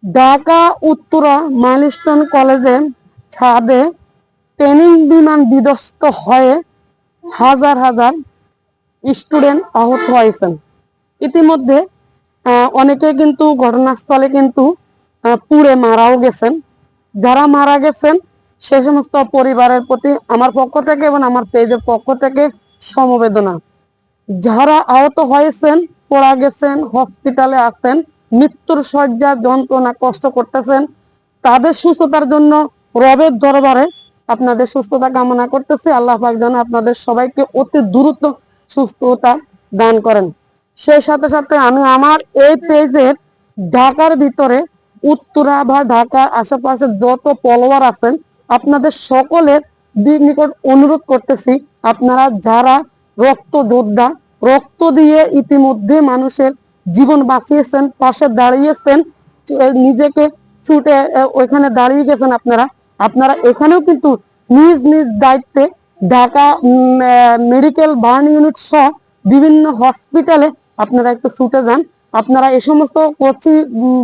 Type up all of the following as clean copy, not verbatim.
Dhaka Uttara milestone কলেজে ছাদে training বিমান বিধ্বস্ত হয়ে হাজার হাজার স্টুডেন্ট আহত হয়েছেন। ইতিমধ্যে অনেকে কিন্তু ঘটনাস্থলে কিন্তু পুড়ে মারাও গেছেন। যারা মারা গেছেন সে সমস্ত পরিবারের প্রতি আমার পক্ষ থেকে এবং আমার পেজের পক্ষ থেকে সমবেদনা। যারা আহত হয়েছেন, পড়া গেছেন, হসপিটালে আছেন, মৃত্যুর শয্যা যন্ত্রণা কষ্ট করতেছেন, তাদের সুস্থতার জন্য রবের দরবারে আপনাদের সুস্থতা কামনা করতেছি। আল্লাহ পাক যেন আপনাদের সবাইকে অতি দ্রুত সুস্থতা দান করেন। সেই সাথে সাথে আমি আমার এই পেজের ঢাকার ভিতরে উত্তরা বা ঢাকার আশেপাশে যত ফলোয়ার আছেন আপনাদের সকলের নিকট অনুরোধ করতেছি, আপনারা যারা রক্ত যোদ্ধা, রক্ত দিয়ে ইতিমধ্যে মানুষের জীবন বাঁচিয়েছেন, পাশে দাঁড়িয়েছেন, নিজেকে ছুটে ওইখানে দাঁড়িয়ে গেছেন, আপনারা আপনারা এখানেও কিন্তু নিজ নিজ দায়িত্বে ঢাকা মেডিকেল বার্ন ইউনিট সহ বিভিন্ন হসপিটালে আপনারা একটু ছুটে যান। আপনারা এই সমস্ত কোচি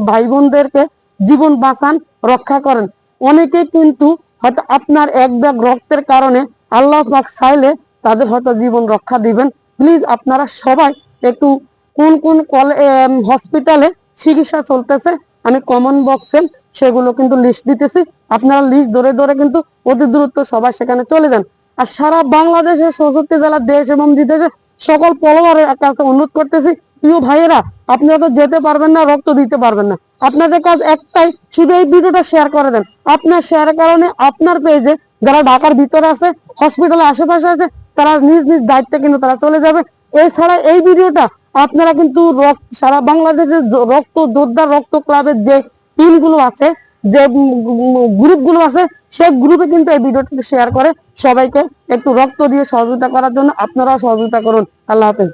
ভাই বোনদেরকে জীবন বাঁচান, রক্ষা করেন। অনেকে কিন্তু হয়তো আপনার এক ব্যাগ রক্তের কারণে আল্লাহ পাক চাইলে তাদের হয়তো জীবন রক্ষা দিবেন। প্লিজ আপনারা সবাই একটু কোন কোন হসপিটালে চিকিৎসা চলতেছে আমি কমেন্ট বক্সে সেগুলো কিন্তু লিস্ট দিতেছি, আপনারা লিস্ট ধরে ধরে কিন্তু অতি দ্রুত সবাই সেখানে চলে যান। আর সারা বাংলাদেশের 64 জেলার দেশ এবং বিদেশে সকল ফলোয়ারের কাছে অনুরোধ করতেছি, প্রিয় ভাইয়েরা আপনারা তো যেতে পারবেন না, রক্ত দিতে পারবেন না, আপনাদের কাজ একটাই, শুধু এই ভিডিওটা শেয়ার করে দেন। আপনার শেয়ারের কারণে আপনার পেজে যারা ঢাকার ভিতরে আছে, হসপিটালের আশেপাশে আছে, তারা নিজ নিজ দায়িত্বে কিন্তু তারা চলে যাবে। এছাড়া এই ভিডিওটা আপনারা কিন্তু সারা বাংলাদেশের রক্ত যোদ্ধা রক্ত ক্লাবের যে টিমগুলো আছে, যে গ্রুপগুলো আছে, সেই গ্রুপে কিন্তু এই ভিডিওটা শেয়ার করে সবাইকে একটু রক্ত দিয়ে সহযোগিতা করার জন্য আপনারাও সহযোগিতা করুন। আল্লাহ হাফেজ।